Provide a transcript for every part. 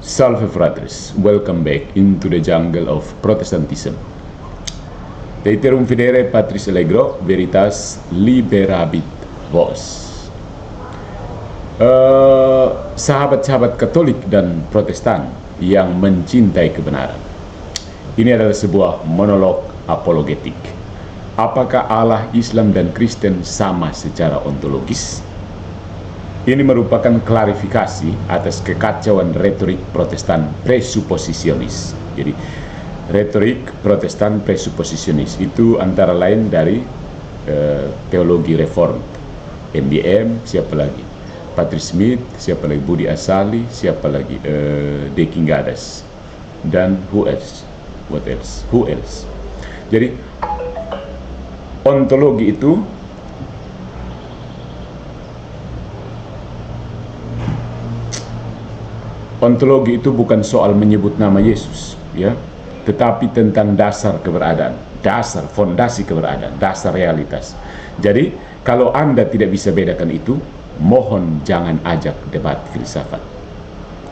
Salve fratres, welcome back into the jungle of Protestantism. Deiterum fidere Patris Allegro, veritas liberabit vos. Sahabat-sahabat Katolik dan Protestan yang mencintai kebenaran. Ini adalah sebuah monolog apologetik. Apakah Allah, Islam, dan Kristen sama secara ontologis? Ini merupakan klarifikasi atas kekacauan retorik Protestan presuposisionis. Jadi, retorik Protestan presuposisionis itu antara lain dari teologi reform, MBM, siapa lagi? Patrick Smith, siapa lagi? Budi Asali, siapa lagi? De Kingadas, dan who else? What else? Who else? Jadi, ontologi itu bukan soal menyebut nama Yesus, ya, tetapi tentang dasar keberadaan, dasar fondasi keberadaan, dasar realitas. Jadi, kalau Anda tidak bisa bedakan itu, mohon jangan ajak debat filsafat.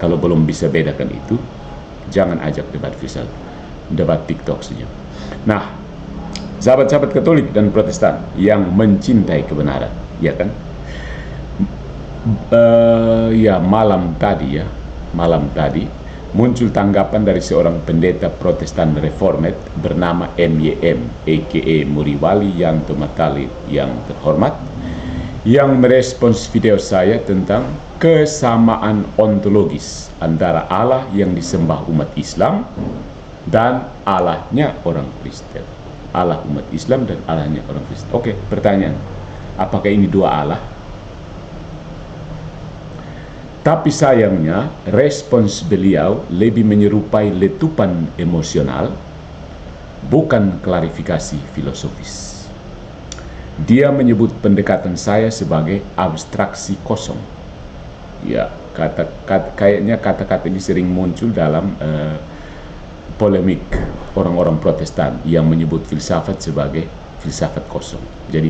Kalau belum bisa bedakan itu, jangan ajak debat filsafat, debat TikTok saja. Nah, sahabat-sahabat Katolik dan Protestan yang mencintai kebenaran, ya kan? Malam tadi muncul tanggapan dari seorang pendeta Protestan Reformed bernama MYM, a.k.a. Muriwali Yanto Matali yang terhormat, yang merespons video saya tentang kesamaan ontologis antara Allah yang disembah umat Islam dan Allahnya orang Kristen. Allah umat Islam dan Allahnya orang Kristen. Oke, pertanyaan, apakah ini dua Allah? Tapi sayangnya, respons beliau lebih menyerupai letupan emosional, bukan klarifikasi filosofis. Dia menyebut pendekatan saya sebagai abstraksi kosong. Ya, kayaknya kata-kata ini sering muncul dalam polemik orang-orang Protestan yang menyebut filsafat sebagai filsafat kosong. Jadi,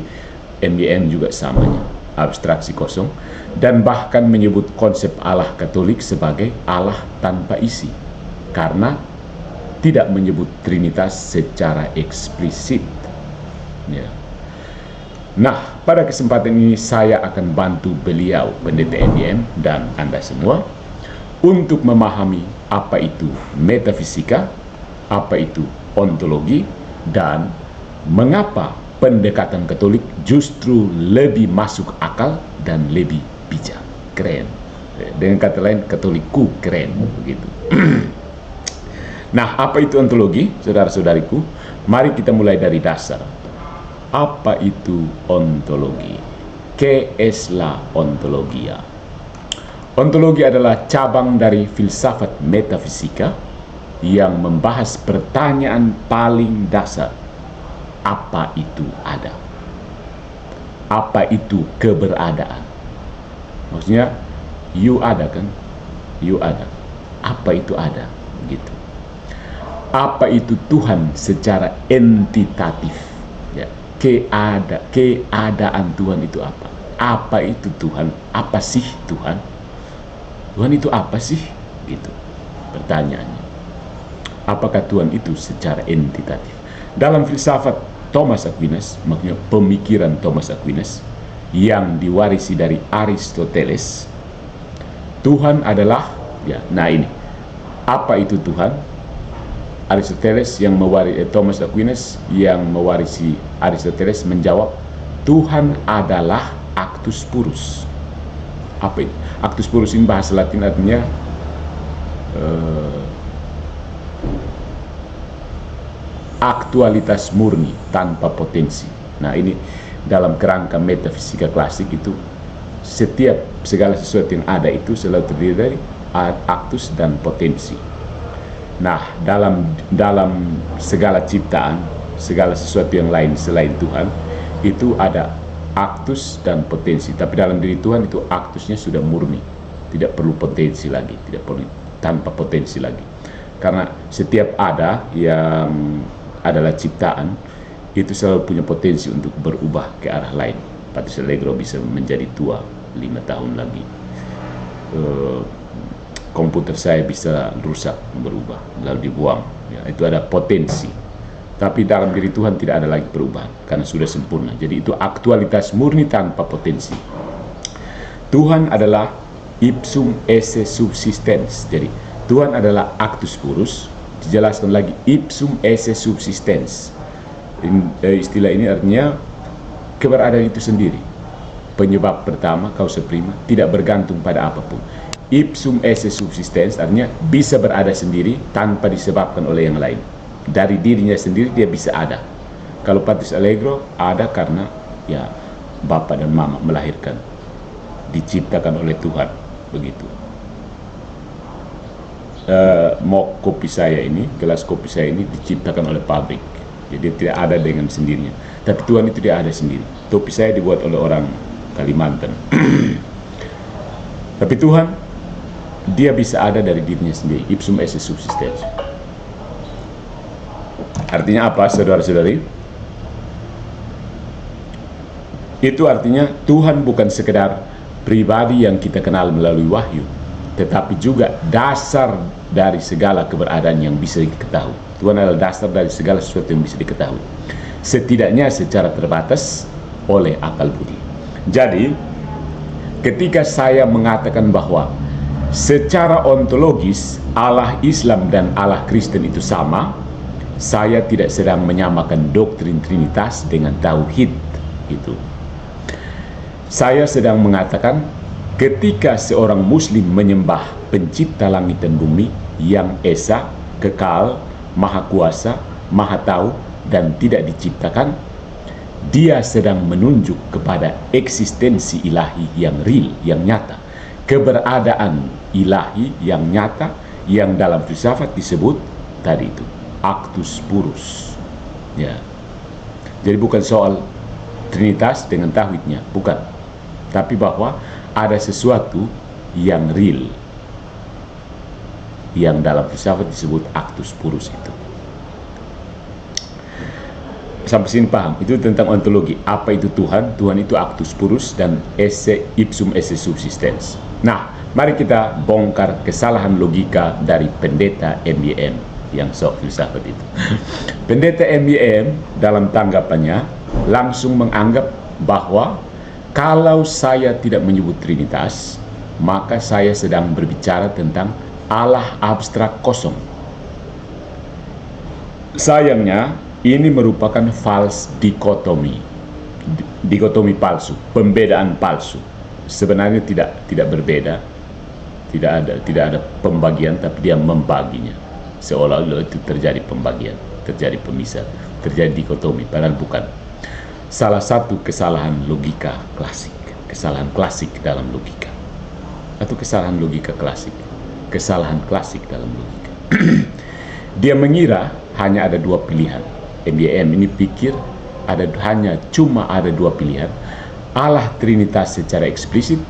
MYM juga samanya, abstraksi kosong, dan bahkan menyebut konsep Allah Katolik sebagai Allah tanpa isi karena tidak menyebut Trinitas secara eksplisit, ya. Nah, pada kesempatan ini saya akan bantu beliau, pendeta MYM, dan Anda semua untuk memahami apa itu metafisika, apa itu ontologi, dan mengapa pendekatan Katolik justru lebih masuk akal dan lebih bijak, keren. Dengan kata lain, Katolikku keren, begitu. Nah, apa itu ontologi, saudara-saudariku? Mari kita mulai dari dasar. Apa itu ontologi? ¿Qué es la ontología? Ontologi adalah cabang dari filsafat metafisika yang membahas pertanyaan paling dasar. Apa itu ada? Apa itu keberadaan? Maksudnya, you ada kan? You ada. Apa itu ada? Gitu. Apa itu Tuhan secara entitatif? Ya. Keadaan Tuhan itu apa? Apa itu Tuhan? Apa sih Tuhan? Tuhan itu apa sih? Gitu. Pertanyaannya. Apakah Tuhan itu secara entitatif? Dalam filsafat Thomas Aquinas, maksudnya pemikiran Thomas Aquinas yang diwarisi dari Aristoteles, Tuhan adalah, ya, nah ini, apa itu Tuhan? Aristoteles yang mewarisi, Thomas Aquinas yang mewarisi Aristoteles menjawab, Tuhan adalah actus purus. Apa itu? Actus purus ini bahasa Latin artinya aktualitas murni tanpa potensi. Nah, ini dalam kerangka metafisika klasik itu segala sesuatu yang ada itu selalu terdiri dari aktus dan potensi. Nah, dalam segala ciptaan, segala sesuatu yang lain selain Tuhan itu ada aktus dan potensi. Tapi dalam diri Tuhan itu aktusnya sudah murni, tidak perlu potensi lagi, tidak perlu tanpa potensi lagi. Karena setiap ada yang adalah ciptaan itu selalu punya potensi untuk berubah ke arah lain. Patris Allegro bisa menjadi tua 5 tahun lagi. komputer saya bisa rusak, berubah, lalu dibuang. Ya, itu ada potensi. Tapi dalam diri Tuhan tidak ada lagi perubahan, karena sudah sempurna. Jadi itu aktualitas murni tanpa potensi. Tuhan adalah ipsum esse subsistens. Jadi Tuhan adalah actus purus, dijelaskan lagi ipsum esse subsistens. Istilah ini artinya keberadaan itu sendiri. Penyebab pertama, causa prima, tidak bergantung pada apapun. Ipsum esse subsistens artinya bisa berada sendiri tanpa disebabkan oleh yang lain. Dari dirinya sendiri dia bisa ada. Kalau Patris Allegro ada karena ya bapak dan mama melahirkan, diciptakan oleh Tuhan, begitu. Mok kopi saya ini, gelas kopi saya ini diciptakan oleh pabrik, jadi tidak ada dengan sendirinya. Tapi Tuhan itu dia ada sendiri. Topi saya dibuat oleh orang Kalimantan. Tapi Tuhan, dia bisa ada dari dirinya sendiri, ipsum esse subsistens. Artinya apa, saudara-saudari? Itu artinya Tuhan bukan sekedar pribadi yang kita kenal melalui wahyu, tetapi juga dasar dari segala keberadaan yang bisa diketahui. Tuhan adalah dasar dari segala sesuatu yang bisa diketahui, setidaknya secara terbatas oleh akal budi. Jadi, ketika saya mengatakan bahwa secara ontologis Allah Islam dan Allah Kristen itu sama, saya tidak sedang menyamakan doktrin Trinitas dengan tauhid itu. Saya sedang mengatakan ketika seorang muslim menyembah pencipta langit dan bumi yang esa, kekal, maha kuasa, maha tahu, dan tidak diciptakan, dia sedang menunjuk kepada eksistensi ilahi yang real, yang nyata. Keberadaan ilahi yang nyata, yang dalam filsafat disebut tadi itu actus purus. Ya. Jadi bukan soal Trinitas dengan tauhidnya, bukan. Tapi bahwa ada sesuatu yang real, yang dalam filsafat disebut actus purus itu. Sampai sini paham? Itu tentang ontologi. Apa itu Tuhan? Tuhan itu actus purus dan esse ipsum esse subsistens. Nah, mari kita bongkar kesalahan logika dari pendeta MYM yang sok filsafat itu. Pendeta MYM dalam tanggapannya langsung menganggap bahwa kalau saya tidak menyebut Trinitas, maka saya sedang berbicara tentang Allah abstrak kosong. Sayangnya, ini merupakan false dikotomi. Dikotomi palsu, pembedaan palsu. Sebenarnya tidak berbeda. Tidak ada pembagian, tapi dia membaginya. Seolah-olah itu terjadi pembagian, terjadi pemisah, terjadi dikotomi, padahal bukan. Salah satu kesalahan logika klasik, kesalahan klasik dalam logika, atau kesalahan logika klasik, kesalahan klasik dalam logika. Dia mengira hanya ada dua pilihan. MYM ini pikir cuma ada dua pilihan, Allah Trinitas secara eksplisit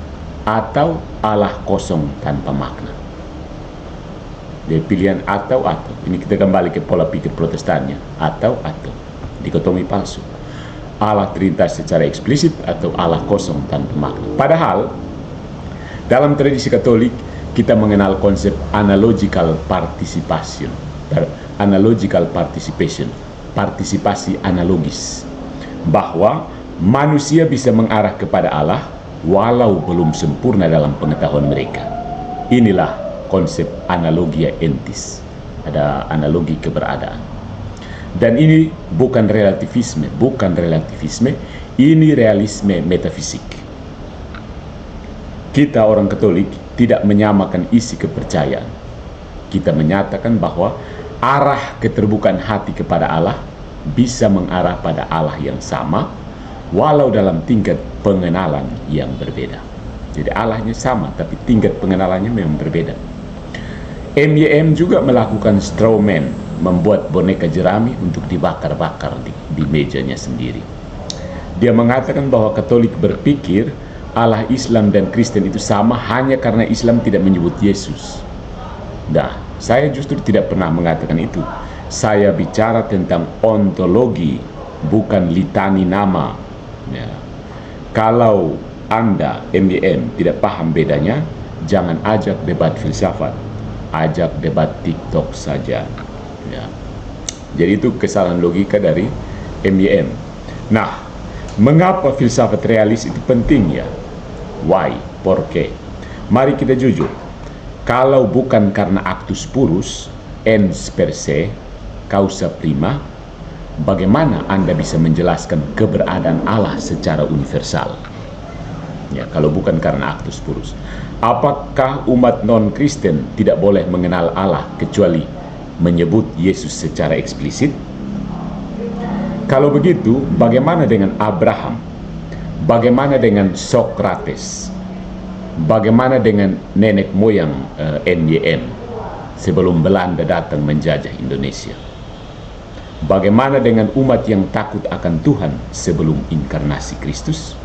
atau Allah kosong tanpa makna. Dia pilihan atau. Ini kita kembali ke pola pikir Protestannya, atau dikotomi palsu. Allah Trinitas secara eksplisit atau Allah kosong tanpa makna. Padahal dalam tradisi Katolik kita mengenal konsep analogical participation, partisipasi analogis, bahwa manusia bisa mengarah kepada Allah walau belum sempurna dalam pengetahuan mereka. Inilah konsep analogia entis, ada analogi keberadaan. Dan ini bukan relativisme, ini realisme metafisik. Kita orang Katolik tidak menyamakan isi kepercayaan. Kita menyatakan bahwa arah keterbukaan hati kepada Allah bisa mengarah pada Allah yang sama, walau dalam tingkat pengenalan yang berbeda. Jadi Allahnya sama, tapi tingkat pengenalannya memang berbeda. MYM juga melakukan straw man, membuat boneka jerami untuk dibakar-bakar di mejanya sendiri. Dia mengatakan bahwa Katolik berpikir Allah Islam dan Kristen itu sama hanya karena Islam tidak menyebut Yesus. Nah, saya justru tidak pernah mengatakan itu. Saya bicara tentang ontologi, bukan litani nama. Ya. Kalau Anda, MYM, tidak paham bedanya, jangan ajak debat filsafat, ajak debat TikTok saja. Ya. Jadi itu kesalahan logika dari MYM. Nah, mengapa filsafat realis itu penting ya? Why? Por qué? Mari kita jujur. Kalau bukan karena actus purus, ens per se, causa prima, bagaimana Anda bisa menjelaskan keberadaan Allah secara universal? Ya, kalau bukan karena actus purus. Apakah umat non-Kristen tidak boleh mengenal Allah kecuali menyebut Yesus secara eksplisit? Kalau begitu, bagaimana dengan Abraham? Bagaimana dengan Sokrates? Bagaimana dengan nenek moyang NYM sebelum Belanda datang menjajah Indonesia? Bagaimana dengan umat yang takut akan Tuhan sebelum inkarnasi Kristus?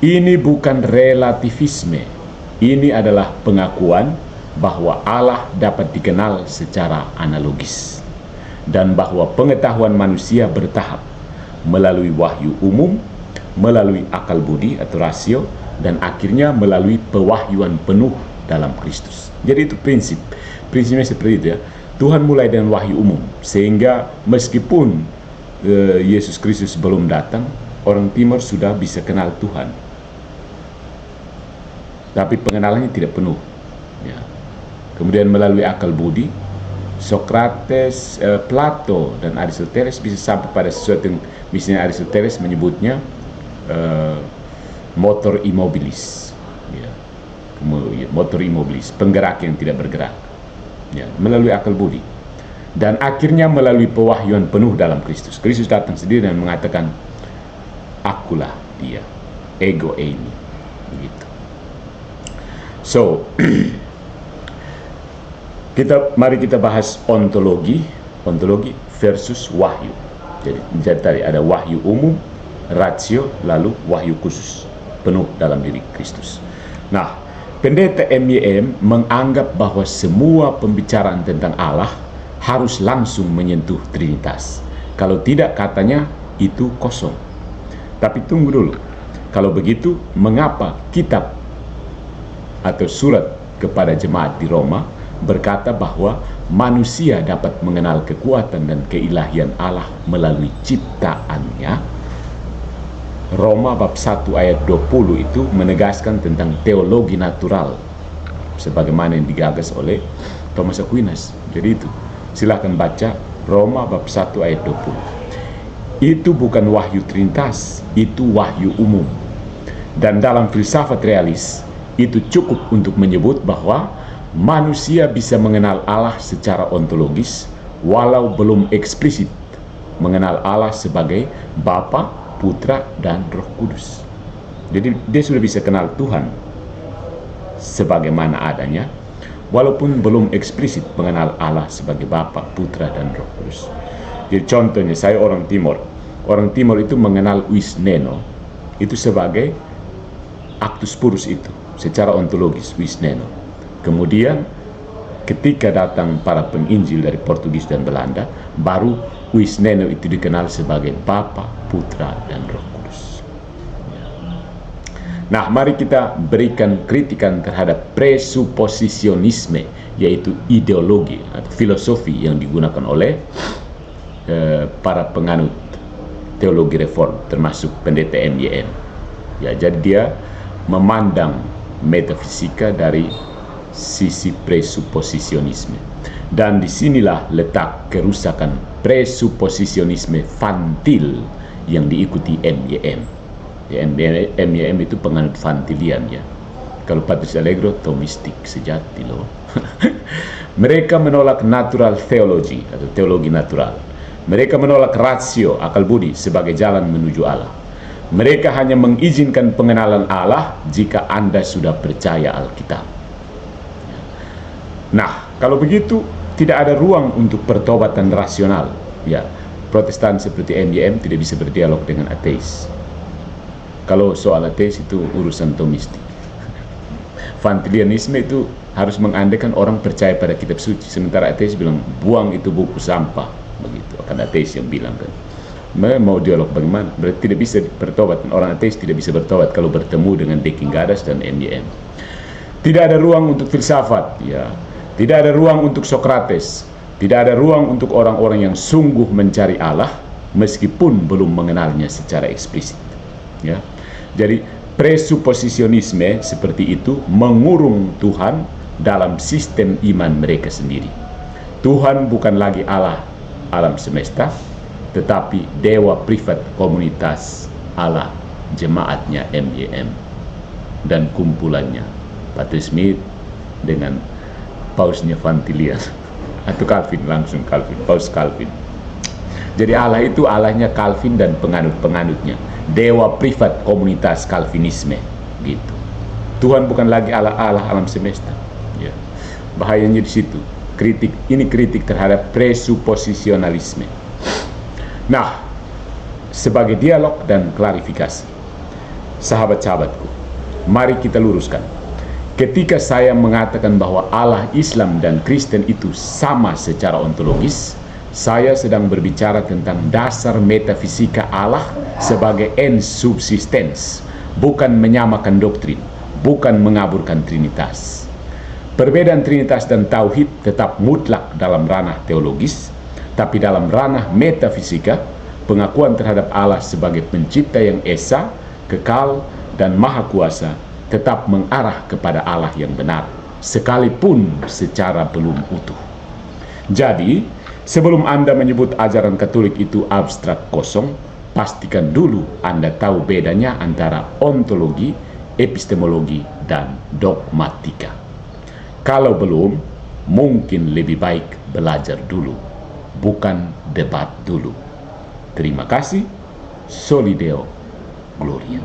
Ini bukan relativisme. Ini adalah pengakuan bahwa Allah dapat dikenal secara analogis dan bahwa pengetahuan manusia bertahap melalui wahyu umum, melalui akal budi atau rasio, dan akhirnya melalui pewahyuan penuh dalam Kristus. Jadi itu prinsipnya seperti itu ya. Tuhan mulai dengan wahyu umum, sehingga meskipun Yesus Kristus belum datang, orang Timur sudah bisa kenal Tuhan, tapi pengenalannya tidak penuh ya. Kemudian melalui akal budi, Sokrates, Plato, dan Aristoteles bisa sampai pada sesuatu yang misalnya Aristoteles menyebutnya motor immobilis ya. Motor immobilis, penggerak yang tidak bergerak ya, melalui akal budi, dan akhirnya melalui pewahyuan penuh dalam Kristus. Kristus datang sendiri dan mengatakan, akulah dia, ego eimi, begitu. So mari kita bahas ontologi versus wahyu. Jadi tadi ada wahyu umum, ratio, lalu wahyu khusus penuh dalam diri Kristus. Nah, pendeta MYM menganggap bahwa semua pembicaraan tentang Allah harus langsung menyentuh Trinitas. Kalau tidak, katanya itu kosong. Tapi tunggu dulu. Kalau begitu, mengapa kitab atau surat kepada jemaat di Roma berkata bahwa manusia dapat mengenal kekuatan dan keilahian Allah melalui ciptaannya? Roma bab 1 ayat 20 itu menegaskan tentang teologi natural sebagaimana yang digagas oleh Thomas Aquinas. Jadi itu, silahkan baca Roma bab 1 ayat 20. Itu bukan wahyu Trinitas, itu wahyu umum. Dan dalam filsafat realis, itu cukup untuk menyebut bahwa manusia bisa mengenal Allah secara ontologis walau belum eksplisit mengenal Allah sebagai Bapa, Putra, dan Roh Kudus. Jadi dia sudah bisa kenal Tuhan sebagaimana adanya walaupun belum eksplisit mengenal Allah sebagai Bapa, Putra, dan Roh Kudus. Jadi contohnya, saya orang Timur. Orang Timur itu mengenal vis neno itu sebagai actus purus itu, secara ontologis, vis neno. Kemudian ketika datang para penginjil dari Portugis dan Belanda, baru vis neno itu dikenal sebagai Bapa, Putra, dan Roh Kudus. Nah, mari kita berikan kritikan terhadap presuposisionisme, yaitu ideologi atau filosofi yang digunakan oleh para penganut teologi reform, termasuk pendeta MYM. Ya, jadi dia memandang metafisika dari sisi presuposisionisme, dan disinilah letak kerusakan presuposisionisme fantil yang diikuti MYM. Ya, MYM itu penganut fantilian ya. Kalau Patrice Allegro Thomistik sejati loh. Mereka menolak natural theology atau teologi natural. Mereka menolak rasio, akal budi, sebagai jalan menuju Allah. Mereka hanya mengizinkan pengenalan Allah jika Anda sudah percaya Alkitab. Nah, kalau begitu tidak ada ruang untuk pertobatan rasional. Ya, Protestan seperti MYM tidak bisa berdialog dengan ateis. Kalau soal ateis itu urusan Thomistik. Fantilianisme itu harus mengandaikan orang percaya pada kitab suci, sementara ateis bilang buang itu buku sampah, begitu. Akan ateis yang bilang kan. Mau dialog bagaimana? Berarti tidak bisa bertobat. Orang ateis tidak bisa bertobat kalau bertemu dengan Deking Gadas dan MYM. Tidak ada ruang untuk filsafat, ya. Tidak ada ruang untuk Sokrates. Tidak ada ruang untuk orang-orang yang sungguh mencari Allah meskipun belum mengenalnya secara eksplisit. Ya. Jadi presuposisionisme seperti itu mengurung Tuhan dalam sistem iman mereka sendiri. Tuhan bukan lagi Allah alam semesta, tetapi dewa privat komunitas Allah jemaatnya MYM dan kumpulannya Patrick Smith dengan pausnya Vantilian atau Calvin, langsung Calvin, paus Calvin. Jadi Allah itu Allahnya Calvin dan penganut-penganutnya, dewa privat komunitas Calvinisme gitu. Tuhan bukan lagi Allah alam semesta, ya. Bahayanya di situ. Kritik terhadap presuposisionalisme. Nah, sebagai dialog dan klarifikasi, sahabat-sahabatku, mari kita luruskan. Ketika saya mengatakan bahwa Allah Islam dan Kristen itu sama secara ontologis, saya sedang berbicara tentang dasar metafisika Allah sebagai ens subsistens, bukan menyamakan doktrin, bukan mengaburkan trinitas. Perbedaan trinitas dan tauhid tetap mutlak dalam ranah teologis, tapi dalam ranah metafisika, pengakuan terhadap Allah sebagai pencipta yang esa, kekal, dan maha kuasa tetap mengarah kepada Allah yang benar, sekalipun secara belum utuh. Jadi, sebelum Anda menyebut ajaran Katolik itu abstrak kosong, pastikan dulu Anda tahu bedanya antara ontologi, epistemologi, dan dogmatika. Kalau belum, mungkin lebih baik belajar dulu, bukan debat dulu. Terima kasih. Soli Deo Gloria.